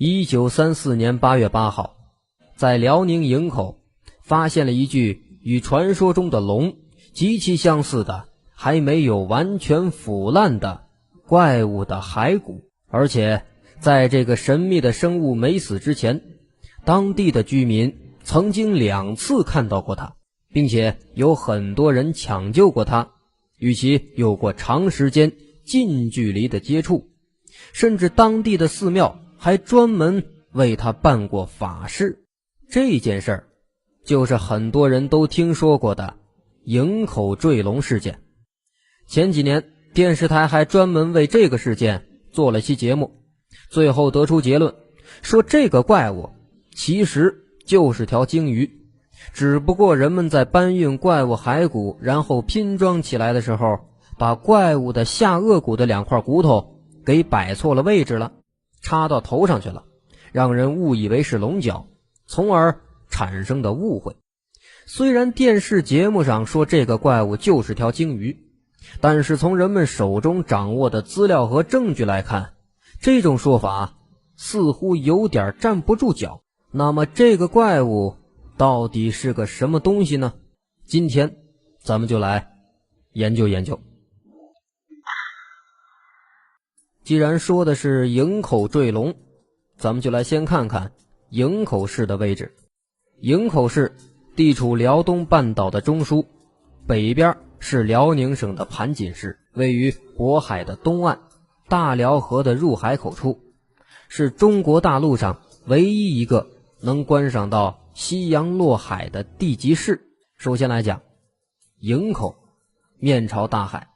1934年8月8号，在辽宁营口发现了一具与传说中的龙极其相似的还没有完全腐烂的怪物的骸骨。而且在这个神秘的生物没死之前，当地的居民曾经2次看到过它，并且有很多人抢救过它，与其有过长时间近距离的接触，甚至当地的寺庙还专门为它办过法事。这件事儿就是很多人都听说过的营口坠龙事件。前几年电视台还专门为这个事件做了期节目，最后得出结论，说这个怪物其实就是条鲸鱼，只不过人们在搬运怪物骸骨然后拼装起来的时候，把怪物的下颚骨的2块骨头给摆错了位置了，插到头上去了，让人误以为是龙角，从而产生的误会。虽然电视节目上说这个怪物就是条鲸鱼，但是从人们手中掌握的资料和证据来看，这种说法似乎有点站不住脚。那么这个怪物到底是个什么东西呢？今天咱们就来研究研究。既然说的是营口坠龙，咱们就来先看看营口市的位置。营口市地处辽东半岛的中枢，北边是辽宁省的盘锦市，位于渤海的东岸，大辽河的入海口处，是中国大陆上唯一一个能观赏到夕阳落海的地级市。首先来讲，营口面朝大海，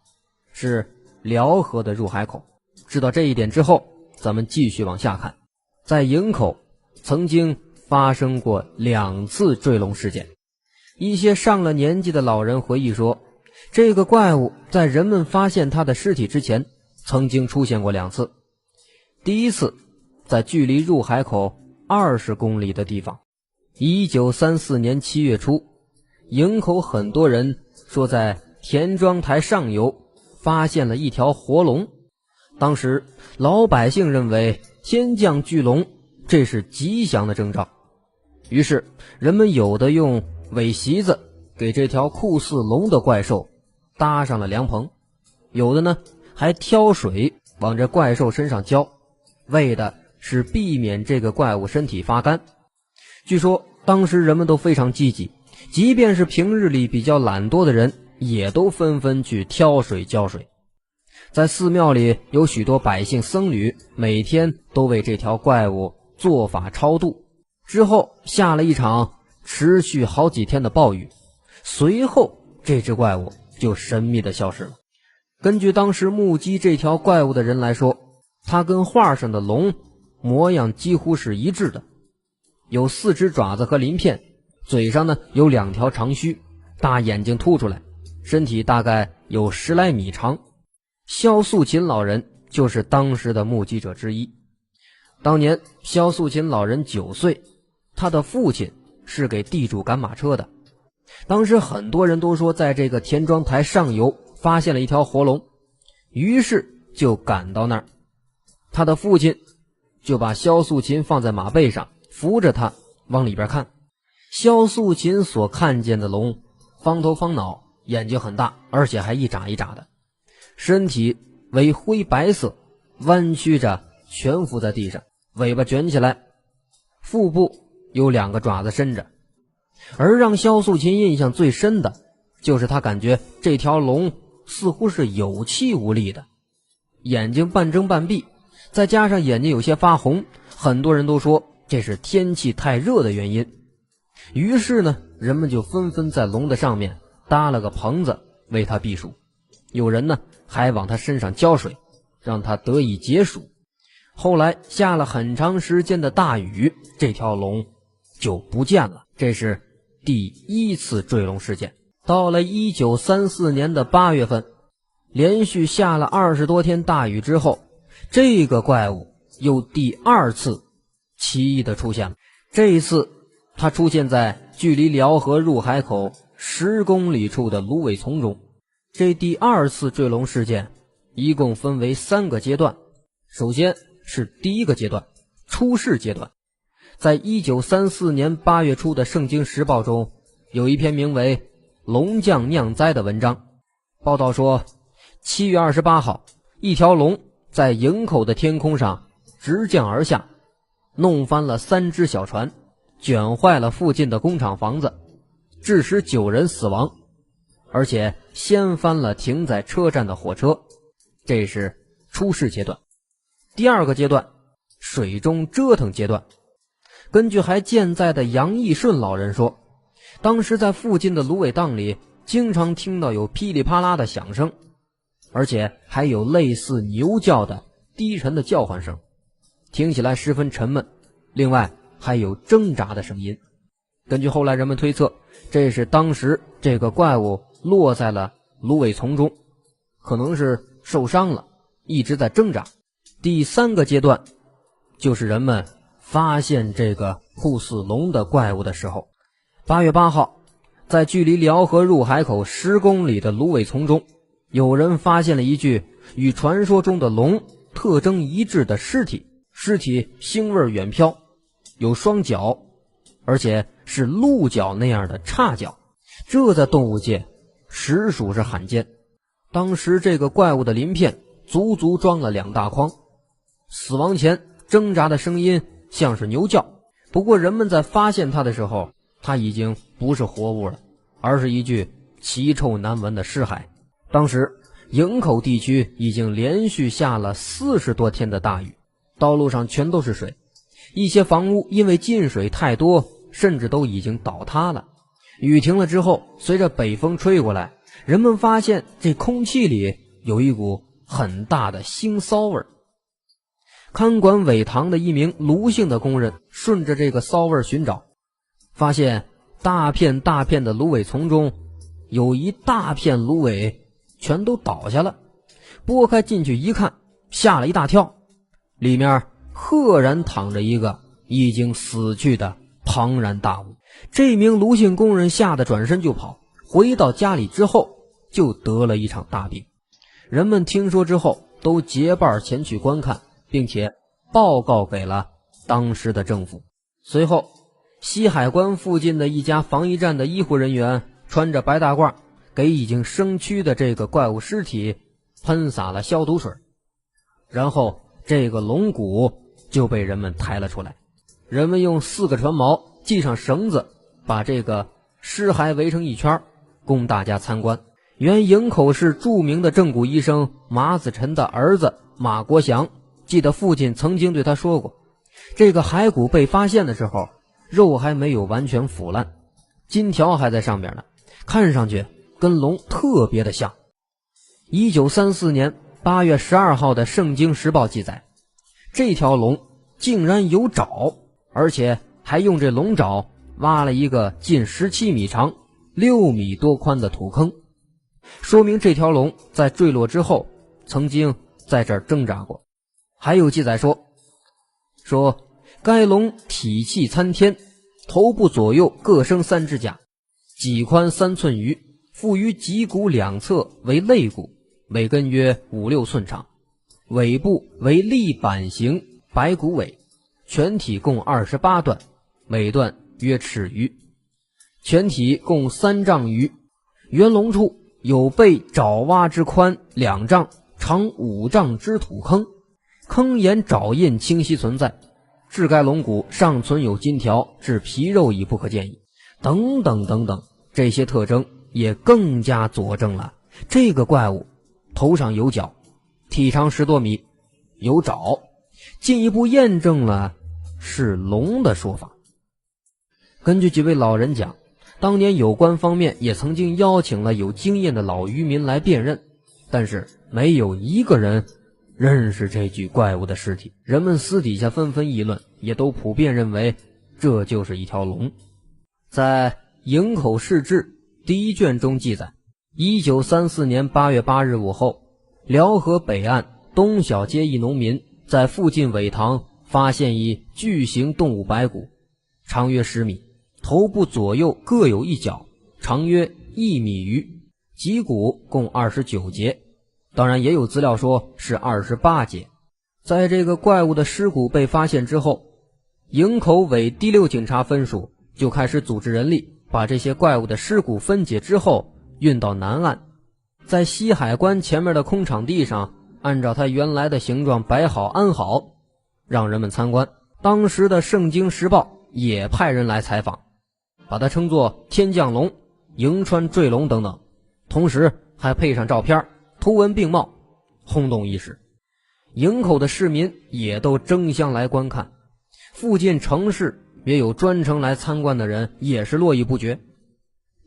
是辽河的入海口。知道这一点之后，咱们继续往下看。在营口曾经发生过2次坠龙事件。一些上了年纪的老人回忆说，这个怪物在人们发现它的尸体之前曾经出现过2次。第一次在距离入海口20公里的地方。1934年7月初，营口很多人说在田庄台上游发现了一条活龙。当时老百姓认为天降巨龙，这是吉祥的征兆，于是人们有的用苇席子给这条酷似龙的怪兽搭上了凉棚，有的呢还挑水往这怪兽身上浇，为的是避免这个怪物身体发干。据说当时人们都非常积极，即便是平日里比较懒惰的人也都纷纷去挑水浇水。在寺庙里有许多百姓僧侣每天都为这条怪物做法超度，之后下了一场持续好几天的暴雨，随后这只怪物就神秘地消失了。根据当时目击这条怪物的人来说，它跟画上的龙模样几乎是一致的，有4只爪子和鳞片，嘴上呢有2条长须，大眼睛凸出来，身体大概有10来米长。萧素琴老人就是当时的目击者之一。当年萧素琴老人9岁，他的父亲是给地主赶马车的。当时很多人都说在这个田庄台上游发现了一条活龙，于是就赶到那儿。他的父亲就把萧素琴放在马背上，扶着他往里边看。萧素琴所看见的龙方头方脑，眼睛很大，而且还一眨一眨的，身体为灰白色，弯曲着蜷伏在地上，尾巴卷起来，腹部有2个爪子伸着。而让萧素琴印象最深的就是他感觉这条龙似乎是有气无力的，眼睛半睁半闭，再加上眼睛有些发红，很多人都说这是天气太热的原因。于是呢，人们就纷纷在龙的上面搭了个棚子为它避暑，有人呢还往它身上浇水，让它得以解暑。后来下了很长时间的大雨，这条龙就不见了。这是第1次坠龙事件。到了1934年的8月份，连续下了20多天大雨之后，这个怪物又第2次奇异的出现了。这一次它出现在距离辽河入海口10公里处的芦苇丛中。这第2次坠龙事件一共分为3个阶段。首先是第1个阶段，出世阶段。在1934年8月初的《圣经时报》中，有一篇名为《龙降酿灾》的文章，报道说7月28号，一条龙在营口的天空上直降而下，弄翻了3只小船，卷坏了附近的工厂房子，致使9人死亡，而且掀翻了停在车站的火车。这是出世阶段。第二个阶段，水中折腾阶段。根据还健在的杨义顺老人说，当时在附近的芦苇荡里经常听到有噼里啪啦的响声，而且还有类似牛叫的低沉的叫唤声，听起来十分沉闷，另外还有挣扎的声音。根据后来人们推测，这是当时这个怪物落在了芦苇丛中，可能是受伤了，一直在挣扎。第三个阶段，就是人们发现这个酷似龙的怪物的时候。8月8号，在距离辽河入海口10公里的芦苇丛中，有人发现了一具与传说中的龙特征一致的尸体，尸体腥味远飘，有双脚，而且是鹿角那样的叉脚，这在动物界实属是罕见。当时这个怪物的鳞片足足装了2大筐，死亡前挣扎的声音像是牛叫，不过人们在发现它的时候，它已经不是活物了，而是一具奇臭难闻的尸骸。当时营口地区已经连续下了40多天的大雨，道路上全都是水，一些房屋因为进水太多，甚至都已经倒塌了。雨停了之后，随着北风吹过来，人们发现这空气里有一股很大的腥骚味。看管苇塘的一名卢姓的工人顺着这个骚味寻找，发现大片大片的芦苇丛中有一大片芦苇全都倒下了，拨开进去一看，吓了一大跳，里面赫然躺着一个已经死去的庞然大物。这名卢姓工人吓得转身就跑，回到家里之后就得了一场大病。人们听说之后都结伴前去观看，并且报告给了当时的政府。随后西海关附近的一家防疫站的医护人员穿着白大褂，给已经生蛆的这个怪物尸体喷洒了消毒水，然后这个龙骨就被人们抬了出来。人们用4个船锚系上绳子，把这个尸骸围成一圈，供大家参观。原营口市著名的正骨医生马子辰的儿子马国祥记得父亲曾经对他说过，这个骸骨被发现的时候，肉还没有完全腐烂，金条还在上面呢，看上去跟龙特别的像。1934年8月12号的《圣经时报》记载，这条龙竟然有爪，而且还用这龙爪挖了一个近17米长、6米多宽的土坑，说明这条龙在坠落之后曾经在这儿挣扎过。还有记载说该龙体气参天，头部左右各生3只甲，脊宽3寸余，附于脊骨两侧为肋骨，尾根约5-6寸长，尾部为立板形白骨尾，全体共28段，每段约尺余，全体共3丈余。圆龙处有被爪挖之宽2丈、长5丈之土坑，坑沿爪印清晰存在，至该龙骨尚存有金条，至皮肉已不可见矣，等等等等。这些特征也更加佐证了这个怪物头上有角，体长10多米，有爪，进一步验证了是龙的说法。根据几位老人讲，当年有关方面也曾经邀请了有经验的老渔民来辨认，但是没有一个人认识这具怪物的尸体。人们私底下纷纷议论，也都普遍认为这就是一条龙。在营口市志第1卷中记载，1934年8月8日午后，辽河北岸东小街一农民在附近苇塘发现一巨型动物白骨，长约10米，头部左右各有1角，长约1米余，脊骨共29节，当然也有资料说是28节。在这个怪物的尸骨被发现之后，营口委第6警察分署就开始组织人力，把这些怪物的尸骨分解之后运到南岸，在西海关前面的空场地上按照它原来的形状摆好安好，让人们参观。当时的《圣经时报》也派人来采访，把它称作天降龙、迎川坠龙等等，同时还配上照片，图文并茂，轰动一时。营口的市民也都争相来观看，附近城市也有专程来参观的人，也是络绎不绝。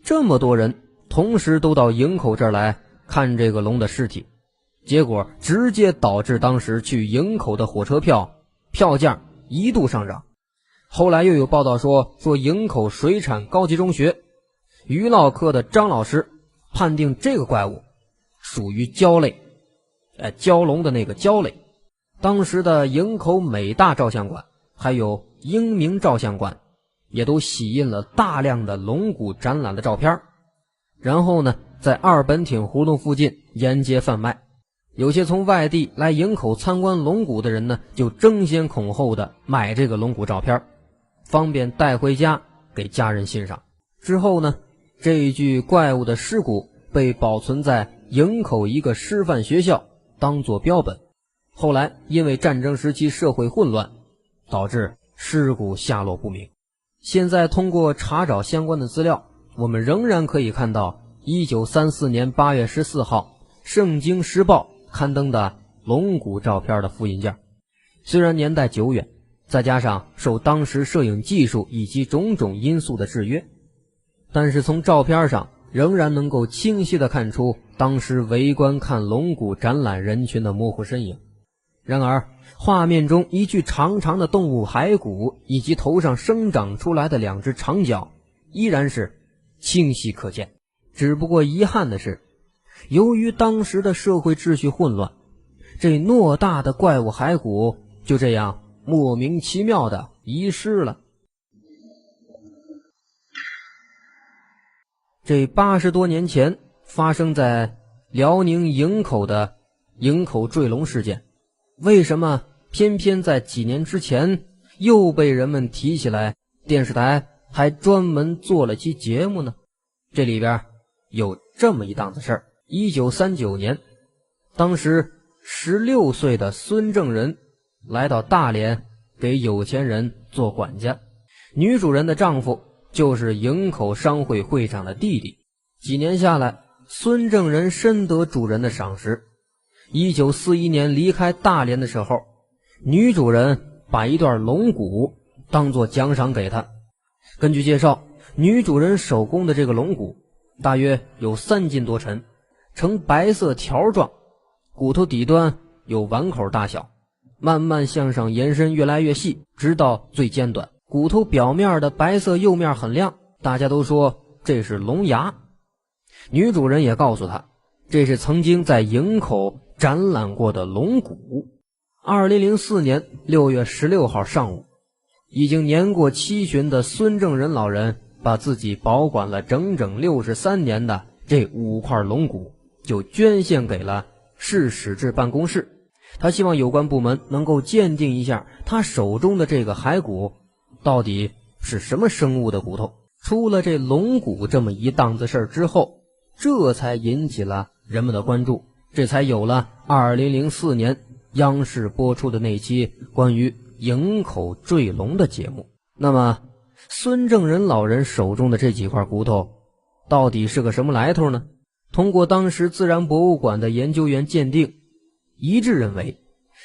这么多人同时都到营口这儿来看这个龙的尸体，结果直接导致当时去营口的火车票价一度上涨。后来又有报道说营口水产高级中学鱼烙科的张老师判定这个怪物属于蛟类，蛟龙的那个蛟类。当时的营口美大照相馆还有英明照相馆也都洗印了大量的龙骨展览的照片，然后呢在二本町胡同附近沿街贩卖。有些从外地来营口参观龙骨的人呢，就争先恐后的买这个龙骨照片，方便带回家给家人欣赏。之后呢，这一具怪物的尸骨被保存在营口一个师范学校当作标本。后来因为战争时期社会混乱，导致尸骨下落不明。现在通过查找相关的资料，我们仍然可以看到1934年8月14号《圣经时报》刊登的龙骨照片的复印件。虽然年代久远，再加上受当时摄影技术以及种种因素的制约，但是从照片上仍然能够清晰地看出当时围观看龙骨展览人群的模糊身影。然而画面中一具长长的动物骸骨以及头上生长出来的2只长角依然是清晰可见。只不过遗憾的是，由于当时的社会秩序混乱，这偌大的怪物骸骨就这样莫名其妙的遗失了。这80多年前发生在辽宁营口的营口坠龙事件，为什么偏偏在几年之前又被人们提起来，电视台还专门做了期节目呢？这里边有这么一档子事儿。1939年，当时16岁的孙正仁来到大连给有钱人做管家，女主人的丈夫就是营口商会会长的弟弟。几年下来，孙正仁深得主人的赏识。1941年离开大连的时候，女主人把一段龙骨当作奖赏给他。根据介绍，女主人手工的这个龙骨大约有3斤多沉，呈白色条状，骨头底端有碗口大小，慢慢向上延伸，越来越细，直到最尖端。骨头表面的白色釉面很亮，大家都说这是龙牙。女主人也告诉他，这是曾经在营口展览过的龙骨。2004年6月16号上午，已经年过70旬的孙正仁老人把自己保管了整整63年的这5块龙骨就捐献给了市史志办公室。他希望有关部门能够鉴定一下他手中的这个骸骨到底是什么生物的骨头。出了这龙骨这么一档子事儿之后，这才引起了人们的关注，这才有了2004年央视播出的那期关于营口坠龙的节目。那么孙正仁老人手中的这几块骨头到底是个什么来头呢？通过当时自然博物馆的研究员鉴定，一致认为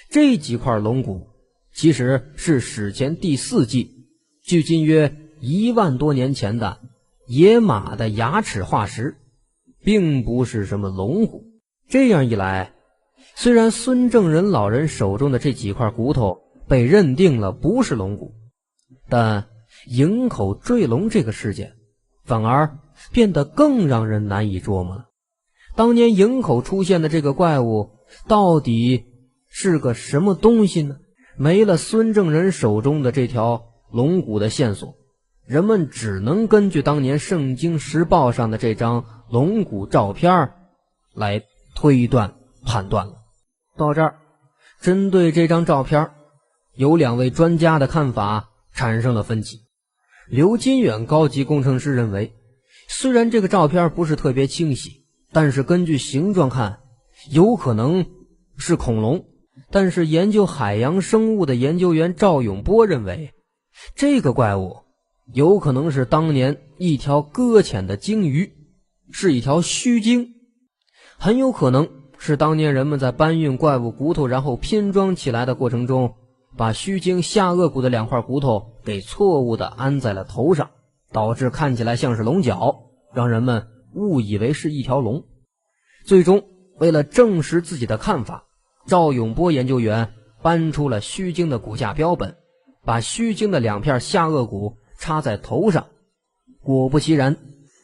这几块龙骨其实是史前第4纪，距今约1万多年前的野马的牙齿化石，并不是什么龙骨。这样一来，虽然孙正仁老人手中的这几块骨头被认定了不是龙骨，但营口坠龙这个事件反而变得更让人难以捉摸了。当年营口出现的这个怪物到底是个什么东西呢？没了孙正仁手中的这条龙骨的线索，人们只能根据当年《圣经时报》上的这张龙骨照片来推断判断了。到这儿，针对这张照片，有2位专家的看法产生了分歧。刘金远高级工程师认为，虽然这个照片不是特别清晰，但是根据形状看，有可能是恐龙。但是研究海洋生物的研究员赵永波认为，这个怪物有可能是当年一条搁浅的鲸鱼，是一条须鲸，很有可能是当年人们在搬运怪物骨头然后拼装起来的过程中，把须鲸下颚骨的2块骨头给错误地安在了头上，导致看起来像是龙角，让人们误以为是一条龙。最终为了证实自己的看法，赵永波研究员搬出了须鲸的骨架标本，把须鲸的2片下颚骨插在头上。果不其然，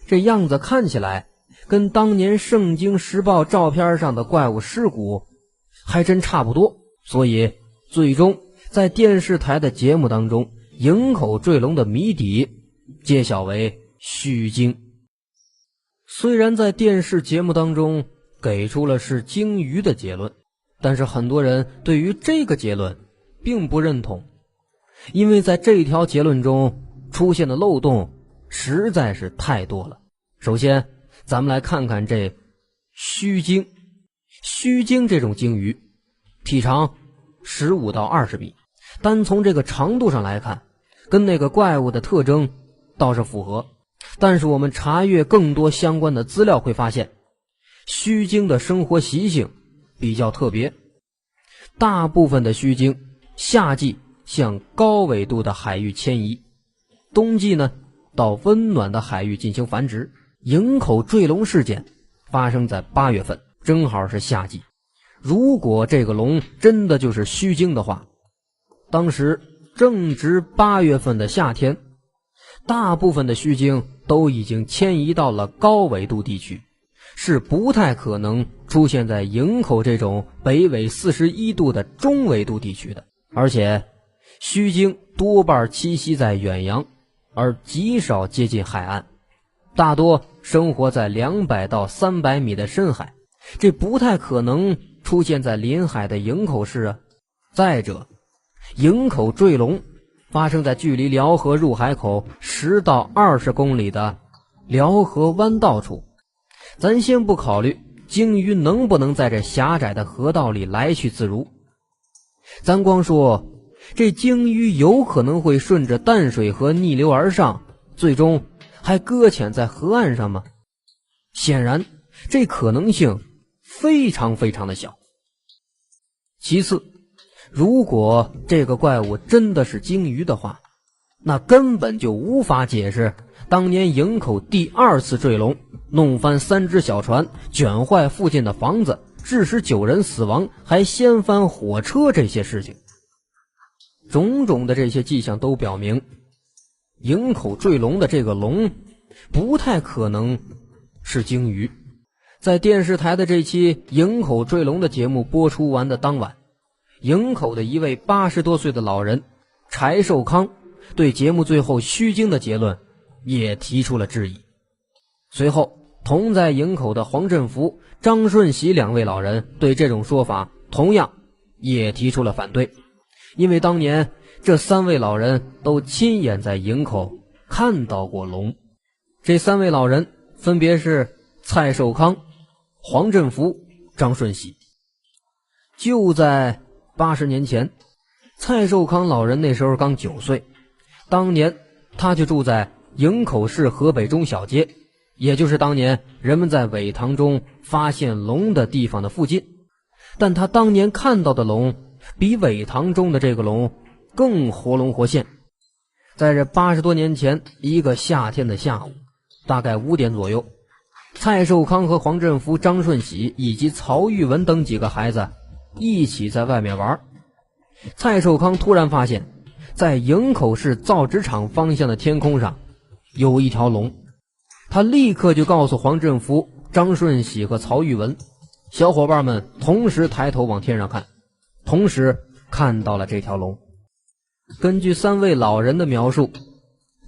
这样子看起来跟当年圣经时报照片上的怪物尸骨还真差不多。所以最终在电视台的节目当中，营口坠龙的谜底揭晓为须鲸。虽然在电视节目当中给出了是鲸鱼的结论，但是很多人对于这个结论并不认同，因为在这条结论中出现的漏洞实在是太多了。首先咱们来看看这须鲸。须鲸这种鲸鱼体长15到20米，单从这个长度上来看，跟那个怪物的特征倒是符合。但是我们查阅更多相关的资料会发现，须鲸的生活习性比较特别。大部分的须鲸夏季向高纬度的海域迁移，冬季呢到温暖的海域进行繁殖。营口坠龙事件发生在8月份，正好是夏季。如果这个龙真的就是须鲸的话，当时正值8月份的夏天，大部分的须鲸都已经迁移到了高纬度地区，是不太可能出现在营口这种北纬41度的中纬度地区的。而且须鲸多半栖息在远洋，而极少接近海岸，大多生活在200到300米的深海，这不太可能出现在临海的营口市啊。再者，营口坠龙发生在距离辽河入海口10到20公里的辽河弯道处。咱先不考虑鲸鱼能不能在这狭窄的河道里来去自如，咱光说这鲸鱼有可能会顺着淡水河逆流而上，最终还搁浅在河岸上吗？显然这可能性非常非常的小。其次，如果这个怪物真的是鲸鱼的话，那根本就无法解释当年营口第2次坠龙，弄翻3只小船，卷坏附近的房子，致使9人死亡，还掀翻火车这些事情。种种的这些迹象都表明，营口坠龙的这个龙不太可能是鲸鱼。在电视台的这期营口坠龙的节目播出完的当晚，营口的一位80多岁的老人柴寿康对节目最后须鲸的结论也提出了质疑。随后同在营口的黄振福、张顺喜2位老人对这种说法同样也提出了反对，因为当年这3位老人都亲眼在营口看到过龙。这3位老人分别是蔡寿康、黄振福、张顺喜。就在80年前，蔡寿康老人那时候刚9岁，当年他就住在营口市河北中小街，也就是当年人们在苇塘中发现龙的地方的附近。但他当年看到的龙比苇塘中的这个龙更活龙活现。在这80多年前一个夏天的下午，大概5点左右，蔡寿康和黄振福、张顺喜以及曹玉文等几个孩子一起在外面玩。蔡寿康突然发现，在营口市造纸厂方向的天空上有一条龙，他立刻就告诉黄振福、张顺喜和曹玉文。小伙伴们同时抬头往天上看，同时看到了这条龙。根据3位老人的描述，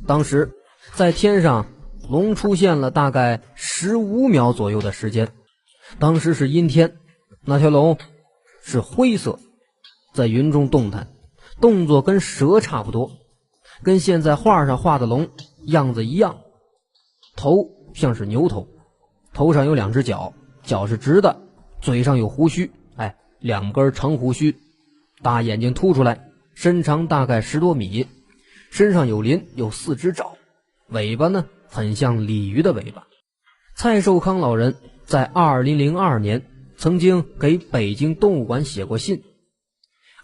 当时在天上龙出现了大概15秒左右的时间，当时是阴天，那条龙是灰色，在云中动弹，动作跟蛇差不多，跟现在画上画的龙样子一样。头像是牛头，头上有2只角，角是直的，嘴上有胡须，2根长胡须，大眼睛凸出来，身长大概10多米，身上有鳞，有4只爪，尾巴呢很像鲤鱼的尾巴。蔡寿康老人在2002年曾经给北京动物馆写过信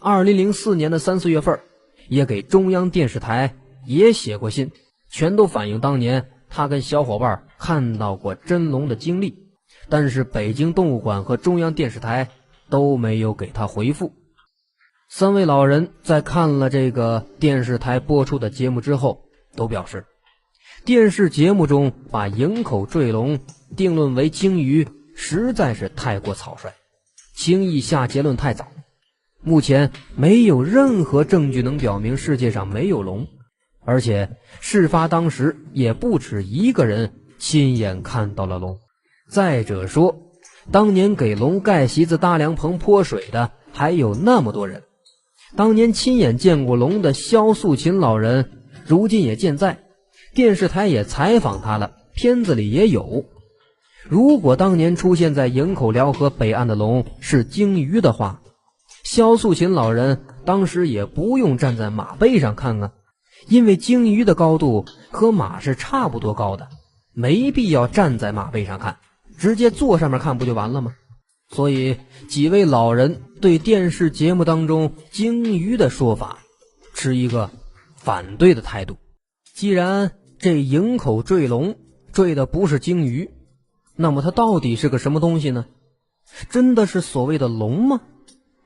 ，2004年的3、4月份也给中央电视台也写过信，全都反映当年他跟小伙伴看到过真龙的经历，但是北京动物馆和中央电视台都没有给他回复。3位老人在看了这个电视台播出的节目之后，都表示电视节目中把营口坠龙定论为鲸鱼实在是太过草率，轻易下结论太早。目前没有任何证据能表明世界上没有龙，而且事发当时也不止一个人亲眼看到了龙。再者说，当年给龙盖席子搭凉棚泼水的还有那么多人，当年亲眼见过龙的萧素琴老人如今也健在，电视台也采访他了，片子里也有。如果当年出现在营口辽河北岸的龙是鲸鱼的话，萧素琴老人当时也不用站在马背上看啊，因为鲸鱼的高度和马是差不多高的，没必要站在马背上看，直接坐上面看不就完了吗？所以几位老人对电视节目当中鲸鱼的说法持一个反对的态度。既然这营口坠龙坠的不是鲸鱼，那么它到底是个什么东西呢？真的是所谓的龙吗？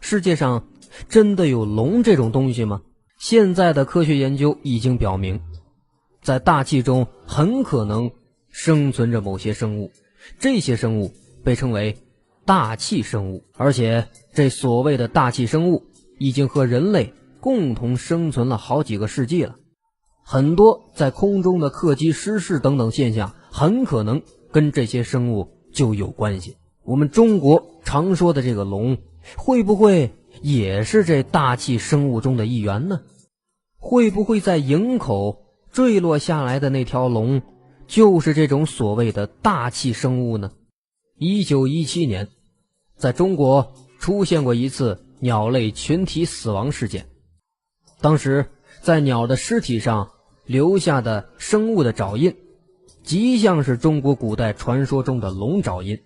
世界上真的有龙这种东西吗？现在的科学研究已经表明，在大气中很可能生存着某些生物，这些生物被称为大气生物，而且这所谓的大气生物已经和人类共同生存了好几个世纪了。很多在空中的客机失事等等现象很可能跟这些生物就有关系。我们中国常说的这个龙，会不会也是这大气生物中的一员呢？会不会在营口坠落下来的那条龙就是这种所谓的大气生物呢？1917年在中国出现过一次鸟类群体死亡事件，当时在鸟的尸体上留下的生物的爪印极像是中国古代传说中的龙爪印。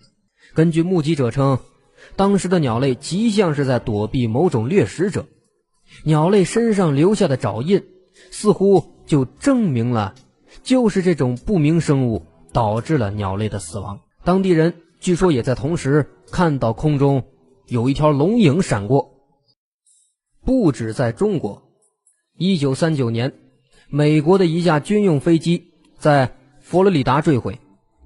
根据目击者称，当时的鸟类极像是在躲避某种掠食者，鸟类身上留下的爪印似乎就证明了就是这种不明生物导致了鸟类的死亡。当地人据说也在同时看到空中有一条龙影闪过。不止在中国，1939年美国的一架军用飞机在佛罗里达坠毁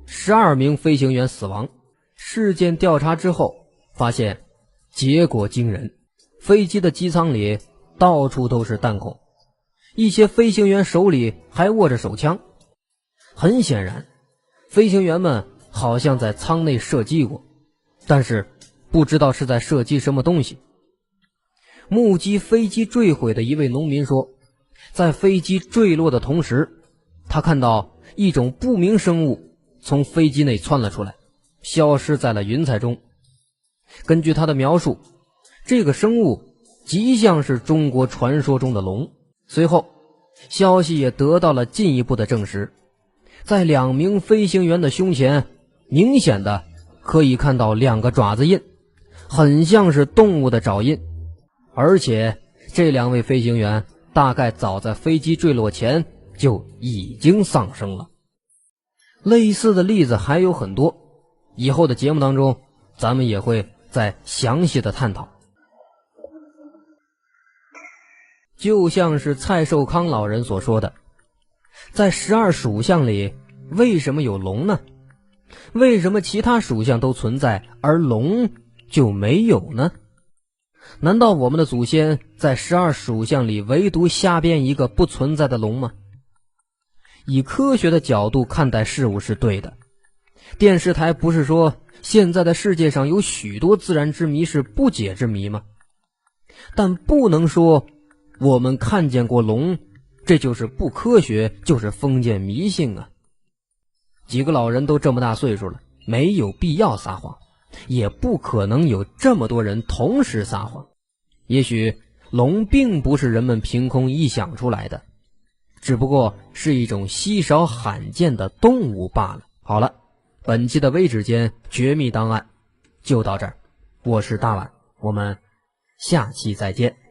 ，12名飞行员死亡。事件调查之后发现结果惊人，飞机的机舱里到处都是弹孔，一些飞行员手里还握着手枪。很显然，飞行员们好像在舱内射击过，但是不知道是在射击什么东西。目击飞机坠毁的一位农民说，在飞机坠落的同时，他看到一种不明生物从飞机内窜了出来，消失在了云彩中。根据他的描述，这个生物极像是中国传说中的龙。随后消息也得到了进一步的证实，在2名飞行员的胸前明显的可以看到2个爪子印，很像是动物的爪印，而且这2位飞行员大概早在飞机坠落前就已经丧生了。类似的例子还有很多，以后的节目当中咱们也会再详细的探讨。就像是蔡寿康老人所说的，在12属相里为什么有龙呢？为什么其他属相都存在，而龙就没有呢？难道我们的祖先在12属相里唯独瞎编一个不存在的龙吗？以科学的角度看待事物是对的。电视台不是说现在的世界上有许多自然之谜是不解之谜吗？但不能说我们看见过龙，这就是不科学，就是封建迷信啊。几个老人都这么大岁数了，没有必要撒谎，也不可能有这么多人同时撒谎。也许龙并不是人们凭空臆想出来的，只不过是一种稀少罕见的动物罢了。好了，本期的微指尖绝密档案就到这儿，我是大碗，我们下期再见。